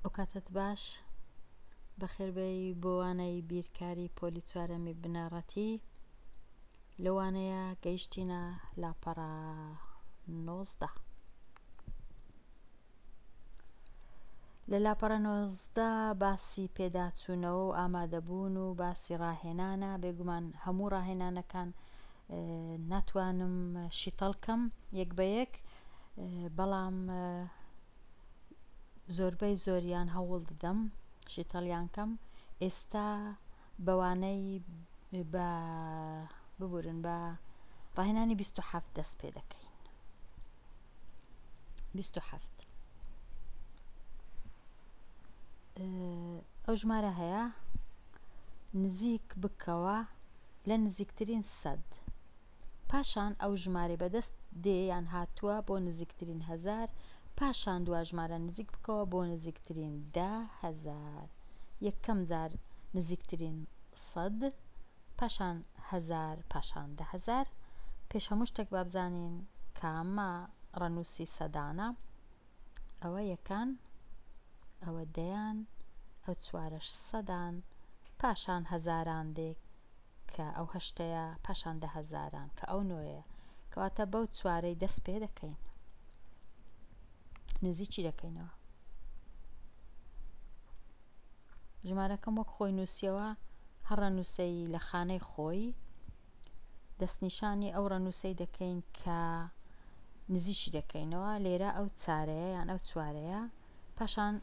ئەو کاتت باش بەخێربەی بۆوانەی بیرکاری پۆلی چوارەمی بنەڕەتی لەوانەیە گەیشتینە لاپەڕە 19. لە لاپەڕە 19 باسی پێداچوونەوە و ئامادەبوون و باسی ڕاهێنانە. بێگومان هەموو ڕاهێنانەکان ناتوانم شیتەڵکەم یەک بە یەک، بەڵام زۆربەی زۆریان هەوڵ دەدەم شیتەڵیان کەم. ئێستا بەوانەی ببورن بە ڕاهێنانی 27 دەست پێ دەکەین. 27 ئەو ژمارە هەیە نزیک بکەوە لە نزیکترین سەد، پاشان ئەو ژمارە بەدەست دێیان هاتووە بۆ نزیکترین هەزار، پاشان دوا ژمارە نزیک بکەوە بۆ نزیکترین 10,000، یەکەم جار نزیکترین 100، پاشان 1000، پاشان 10,000. پێش هەموو شتێک بابزانین کامە ڕەنووسی سەدانە. ئەوە یەکان، ئەوە دەیان، ئەو چوارەش سەدان، پاشان هەزاران دێک کە ئەو هەشتەیە، پاشان 10,000 کە ئەو نۆیە، کەواتە بەو چوارەی دەست پێ دەکەین، نزیکی دەکەینەوە. ژمارەکەم وەک خۆی نووسیەوە، هەر ڕەنووسەی لە خانەی خۆی دەستنیشانی ئەو ڕەنووسەی دەکەین کە نزیشی دەکەینەوە. لێرە ئەو چارەیە یان ئەو چوارەیە، پاشان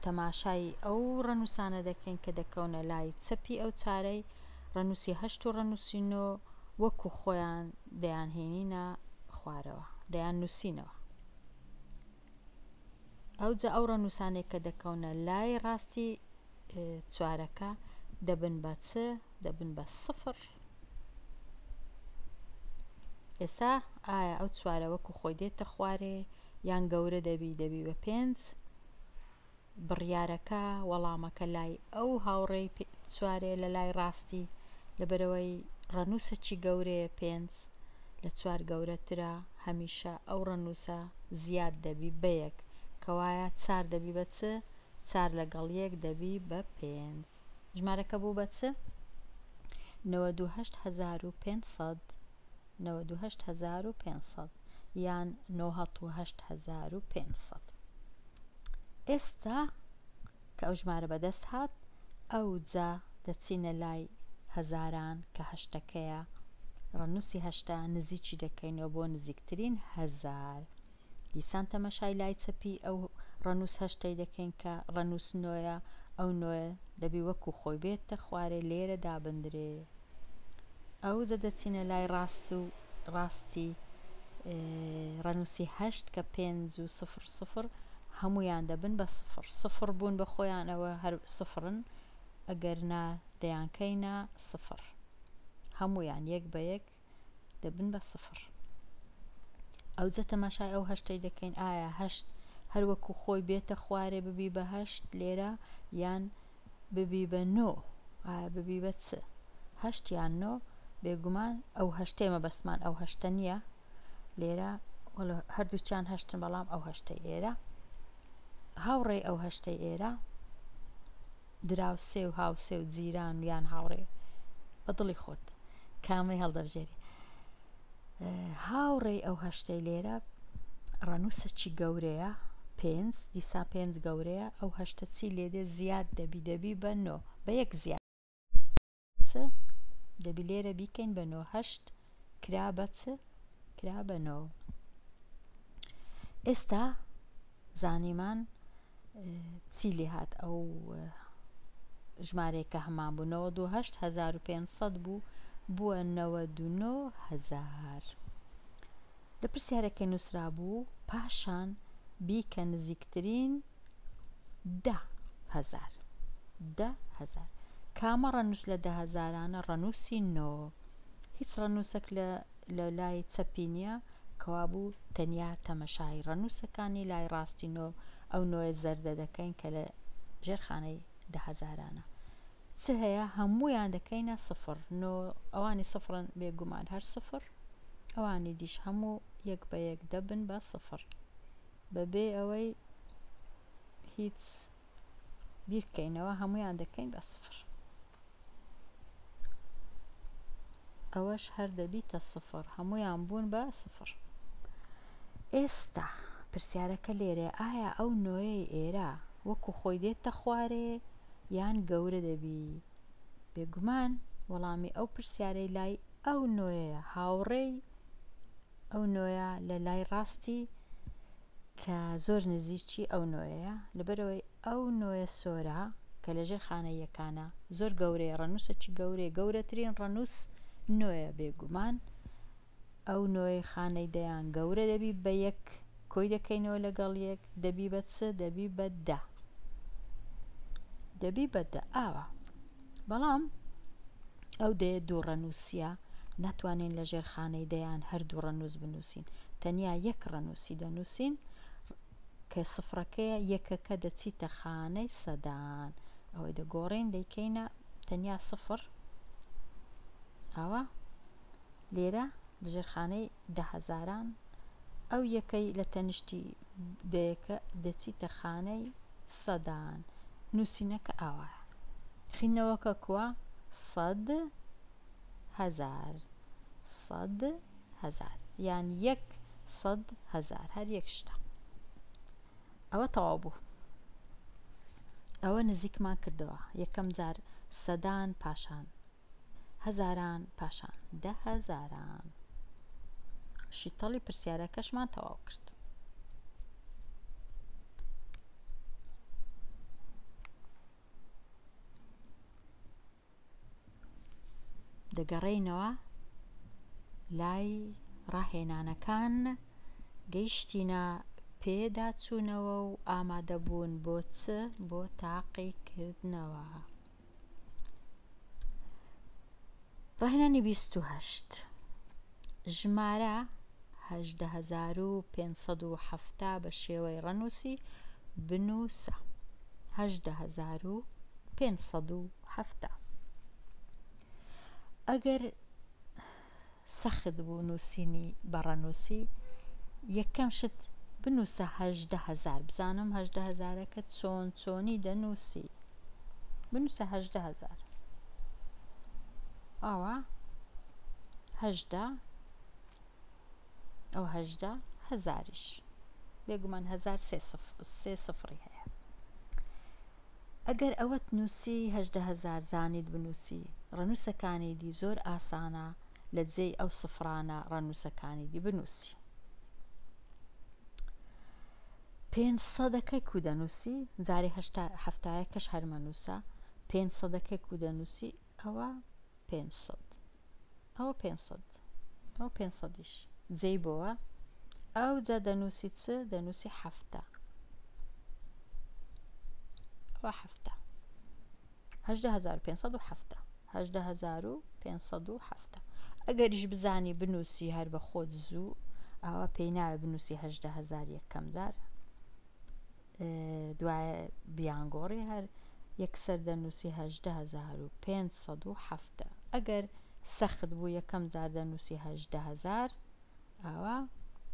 تەماشای ئەو ڕەنووسانە دەکەین کە دەکەونە لای چەپی ئەو چارەی، ڕەنووسی 8 و ڕەنووسی 9 وەکو خۆیان دەیان هێنینە خوارەوە، دەیان نووسینەوە. ئەوجا ئەو ڕەنووسانێک کە دەکەونە لای ڕاستی چوارەکە دەبن بە چ؟ دەبن بە 0. ئێستا ئایا ئەو چوارە وەکو خۆی دێتە خوارێ یان گەورە دەبی بە 5؟ بڕیارەکە وەڵامەکە لای ئەو هاوڕێی چوارێ لە لای ڕاستی، لەبەرەوەی ڕەنووسەکی گەورەیە 5 لە 4 گەورەترە، هەمیشە ئەو ڕەنووسە زیاد دەبی بە 1، کەوایە 4 دەبی بە چ؟ 4 لەگەڵ 1 دەبی بە 5. ژمارەکە بوو بە چ؟ 98,500. 98,500 یان 98,500. ئێستا کە ئەو ژمارە بەدەست هات، ئەو جا دەچینە لای هەزاران کە هەشتەکەیە، ڕەنووسی هەشتا نزیکی دەکەینەوە بۆ نزیکترین 1000. دیسان تەمەشای لای چەپی ئەو ڕەنووس هەشتەی دەکەین کە ڕەنووس نۆیە، ئەو نۆیە دەبی وەکو خۆی بێتە خوارێ لێرە دابندرێ. ئەو جا دەچینە لای ڕاستی ڕەنووسی 8 کە 5 و 00 هەمویان دەبن بە 0. 0 بوون بە خۆیانەوە هەر 0، ئەگەر نا دەیانکەینە 0، هەمویان یەک بە یەک دەبن بە 0. ئەو جە تەماشای ئەو هەشتەی دەکەین، ئایا هەشت هەر وەکو خۆی بێتە خوارێ ببی بە 8 لێرە یان ببی بە 9؟ ئایا ببی بە چ؟ 8 یان 9؟ بێگومان ئەو هەشتەی مەبەستمان ئەو هەشتە نییە لێرە، هەردووچیان هەشتن، بەڵام ئەو هەشتەی ئێرە هاوڕێی ئەو هەشتەی ئێرە دراوسێ و هاوسێ و جیران و یان هاوڕێ بە دڵی خۆت کامەی هەڵدەبژێری. هاوڕێی ئەو هەشتەی لێرە ڕەنووسەکی گەورەیە 5، دیسا 5 گەورەیە، ئەو هەشتە چی لێدێ؟ زیاد دەبی بە 9، بە 1 زیاد دەبی لێرە بیکەین بە 9. 8 کرا بە چ؟ کرا بە 9. ئێستا زانیمان چی لێ هات؟ ئەو ژمارەیە کە هەمان بوو 98,500 بوو، بووە 99,000. لە پرسیارەکە نووسرا بوو پاشان بیکە نزیکترین 10,000. 10,000 کامە ڕەنووس لە 10,000 ڕەنووسی 9. هیچ ڕەنووسێک لە لای چەپی نییە، کەوا بوو تەنیا تەمەشای ڕەنووسەکانی لای ڕاستی 9 ئەو نۆیە زەردە دەکەین کە لە ژێرخانەی 10,000. چ هەیە؟ هەمویان دەکەینە 0. ئەوانی 0 بێگومان هەر 0، ئەوانی دیش هەموو یەک بە یەک دەبن بە 0، بەبێ ئەوەی هیچ بیرکەینەوە هەمویان دەکەین بە سفر. ئەوەش هەر دەبیتە سفر، هەمویان بوون بە سفر. ئێستا پرسیارەکە لێرێ ئایا ئەو نۆیەی ئێرە وەکو خۆی دێتە خوارێ یان گەورە دەبی؟ بێگومان وەڵامی ئەو پرسیارەی لای ئەو نۆیەیە، هاوڕێی ئەو نۆیە لە لای ڕاستی کە زۆر نزیکی ئەو نۆیەیە، لەبەرەوەی ئەو نۆیە سۆرە کە لەژێر خانەی یەکانە زۆر گەورەیە، ڕەنووسێکی گەورەیە، گەورەترین ڕەنووس نۆیە. بێگومان ئەو نۆی خانەی دەیان گەورە دەبی بە یەک، کۆی دەکەینەوە لەگەڵ یەک، دەبی بە چ؟ دەبی بە دە، دەبی بە دە. ئاوە بەڵام ئەو دەیە دوو ڕەنووسیە، ناتوانین لەژێر خانەی دەیان هەردوو ڕەنووس بنووسین، تەنیا یەک ڕەنووسی دەنووسین کە سفرەکەیە، یەکەکە دەچیتە خانەی سەدان، ئەوەی دەگۆڕین دەیکەینە تەنیا سفر. ئاوا لێرە لەژێر خانەی دەهەزاران ئەو یەکەی لە تەنیشتی دەیەکە دەچیتە خانەی سەدان، نووسینەکە ئاوایە. خینەوەکە کووە؟ سەد هەزار، سەد هەزار، یان یەک سەد هەزار، هەر یەک شتە. ئەوە تەواو بوو، ئەوە نزیکمان کردەوە. یەکەم جار سەدان، پاشان هەزاران، پاشان دە هەزاران. شیتەڵی پرسیارەکەشمان تەواو کرد. دەگەڕێینەوە لای ڕاهێنانەکان، گەیشتینە پێداچوونەوە و ئامادەبوون بۆ چ؟ بۆ تاقیکردنەوە. ڕاهێنانی 28 ژمارە 18570 بە شێوەی ڕەنووسی بنووسە. 18570. ئەگەر سەخت بوو نووسینی بە ڕەنووسی، یەکەم شت بنووسە 18000. بزانم 18000ەکە چۆنی دەنووسی. بنووسە 18000. ئاوا 80 ئەو 80 هەزاریش، بێگومان 1000 سێ سفری هەیە. ئەگەر ئەوەت نووسی 18000 زانیت بنووسی، ڕەنووسەکانی دی زۆر ئاسانە لە جێی ئەو سفرانە ڕەنووسەکانی دی بنووسی. 500ەکەی کو دەنووسی؟ جارێ هەفتایەکەش هەرمەنووسە. 500ەکەی کو دەنووسی؟ ئەوە 500، ئەوە 500، ئەو 500یش جێی بۆوە. ئەو جا دەنووسی چ؟ دەنووسی هەفتە، ئەوە هەفتە. 18570، 18570. ئەگەریش بزانی بنووسی هەر بە خۆت زوو، ئەوە پێی ناوێ بنووسی 18000 یەکەم جار، دوایە بیانگۆڕی هەر یەکسەر دەنووسی 18570. ئەگەر سەخت بوو یەکەم جار دەنووسی 18000، ئاوا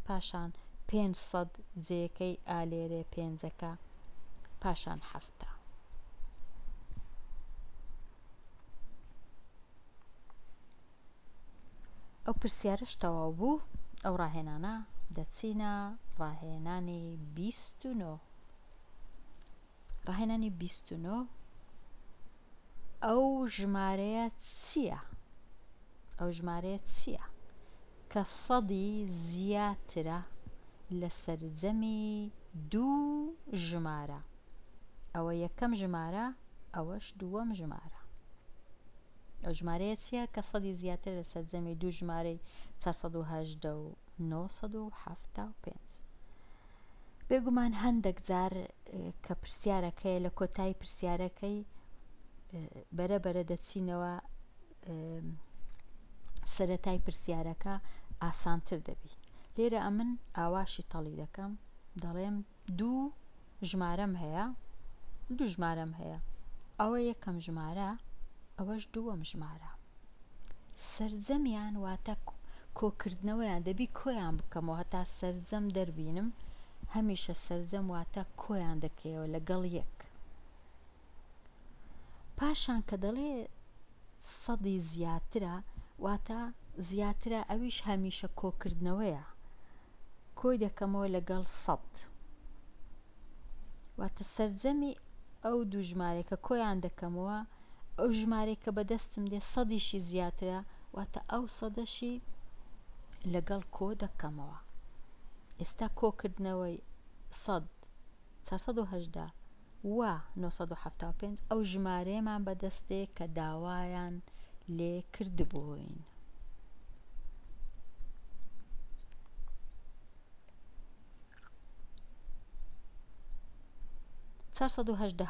پاشان 500 جێیەکەی ئالێرێ پێنجەکە، پاشان هەفتە. ئەو پرسیارش تەواو بوو. ئەو ڕاهێنانە دەچینە ڕاهێنانی 29. ڕاهێنانی 29 ئەو ژمارەیە چییە؟ ئەو ژمارەیە چییە کە سەدی زیاترە لە سەرجەمی دوو ژمارە؟ ئەوە یەکەم ژمارە، ئەوەش دووەم ژمارە. ئەو ژمارەیە چییە کە سەدی زیاتر لە سەرجەمی دوو ژمارەی 418 و 975؟ بێگومان هەندێک جار کە پرسیارەکەی لە کۆتایی پرسیارەکەی بەرەبەرە دەچینەوە سەرەتای پرسیارەکە ئاسانتر دەبی. لێرە ئەمن ئاواشی تەڵی دەکەم، دەڵێم دوو ژمارەم هەیە، دوو ژمارەم هەیە، ئەوە یەکەم ژمارە، ئەوەش دووەم ژمارە. سەرجەمیان واتە کۆکردنەوەیان دەبی کۆیان بکەمەوە هەتا سەرجەم دەربینم، هەمیشە سەرجەم واتە کۆیان دەکەیەوە لەگەڵ یەک. پاشان کە دەڵێ سەدی زیاترە واتە زیاترە ئەویش هەمیشە کۆکردنەوەیە، کۆی دەکەمەوە لەگەڵ 100 واتە سەرجەمی ئەو دوو ژمارەیە کۆیان دەکەمەوە، ئەو ژمارەی کە بەدەستم دێ سەدیشی زیاترە واتە ئەو سەدەشی لەگەڵ کۆ دەکەمەوە. ئێستا کۆکردنەوەی 100 480 و 975 ئەو ژمارەیەمان بەدەستێ کە داوایان لێ کردبووین.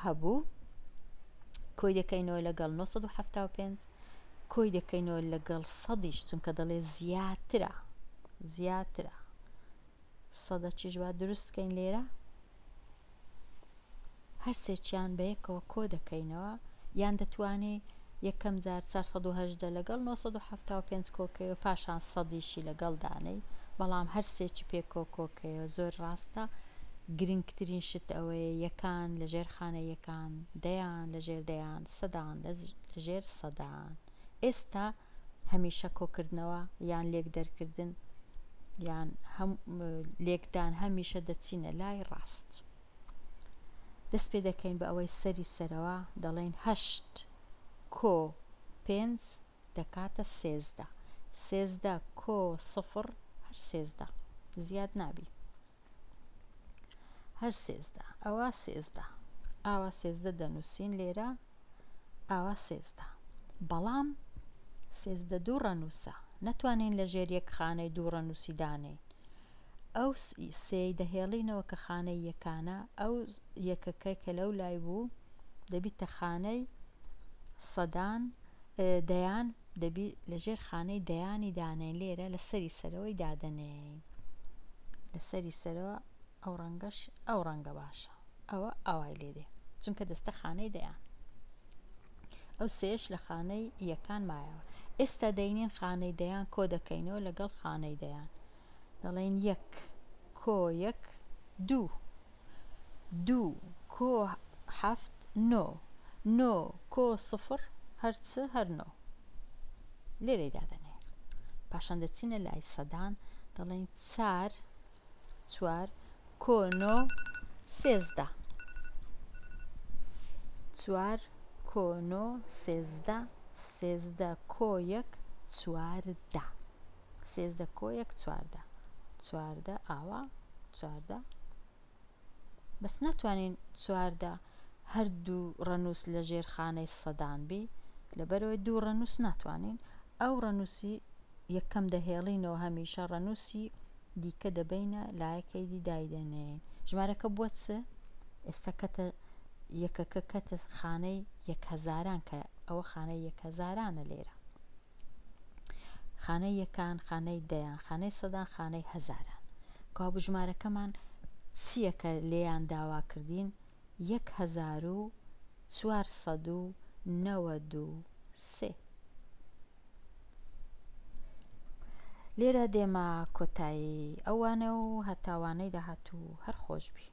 هەبوو، کۆی دەکەینەوە لەگەڵ 975 کۆی دەکەینەوە لەگەڵ سەدیش چونکە دەڵێ زیاترە سەدە چیش با دروستکەین لێرە هەر سێکیان بە یەکەوە کۆ دەکەینەوە، یان دەتوانێ یەکەم جار 480 لەگەڵ 975 کۆکەوە پاشان سەدیشی لەگەڵ دانەی، بەڵام هەر سێکی پێکۆ کۆکەوە زۆر ڕاستە. گرنگترین شت ئەوەیە یەکان لەژێر خانە یەکان، دەیان لەژێر دەیان، سەدان لەژێر سەدان. ئێستا هەمیشە کۆکردنەوە یان لێک دەرکردن یان لێکدان هەمیشە دەچینە لای ڕاست. دەست پێ دەکەین بە ئەوەی سەری سەرەوە دەڵێن 8 کۆ 5 دەکاتە 13 13 کۆ 0 هەر 13 زیاد نابی هەر 13 ئەوە 13 ئاوا 13 دەنووسین لێرە ئاوا 13 بەڵام 13 دوو ڕەنووسە نەتوانین لە ژێر یەک خانەی دوو ڕەنووسی دانێن. ئەو سێی دەهێڵینەوە کە خانەی یەکانە، ئەو یەکەکەی کە لەو لای بوو دەبیتە خانەی سەدان دەیان، دەبی لەژێر خانەی دەیانی دانێن لێرە لە سەری سەرەوەی دادەنێن لە سەری سەرەوە ئەو ڕەنگەش ئەو ڕەنگە باشە ئەوە ئاوای لێدێ چونکە دەستە خانەی دەیان، ئەو سێش لە خانەی یەکان مایەوە. ئێستا دەینێن خانەی دەیان کۆ دەکەینەوە لەگەڵ خانەی دەیان، دەڵێن 1 کۆ 1 2 2 کۆ 7 9 9 کۆ 0 هەرچ هەر 9 لێرەی دادەنێ. پاشان دەچینە لای سەدان دەڵێن 4 کۆ 9 13 4 کۆ 9 13 13 کۆ 1 14 13 کۆ 1 14 14 ئاوا 14 بەس ناتوانین 14 هەردوو ڕەنووس لە ژێر خانەی سەدان بی لەبەرەوەی دوو ڕەنووس ناتوانین، ئەو ڕەنووسی یەکەم دەهێڵینەوە هەمیشە ڕەنووسی دیکە دەبینە لایەکەی دی دایدەنێن. ژمارەکە بووە چ؟ ئێستا کەتە یەکەکە کەتە خانەی 1000 کە ئەوە خانەی 1000 لێرە، خانەی یەکان خانەی دەیان خانەی سەدان خانەی هەزاران. کابوو ژمارەکەمان چییە کە لێیان داوا کردین؟ 1493 لێرە دێمە کۆتایی ئەوانە و هەتاوانەی داهاتوو هەر خۆش بی.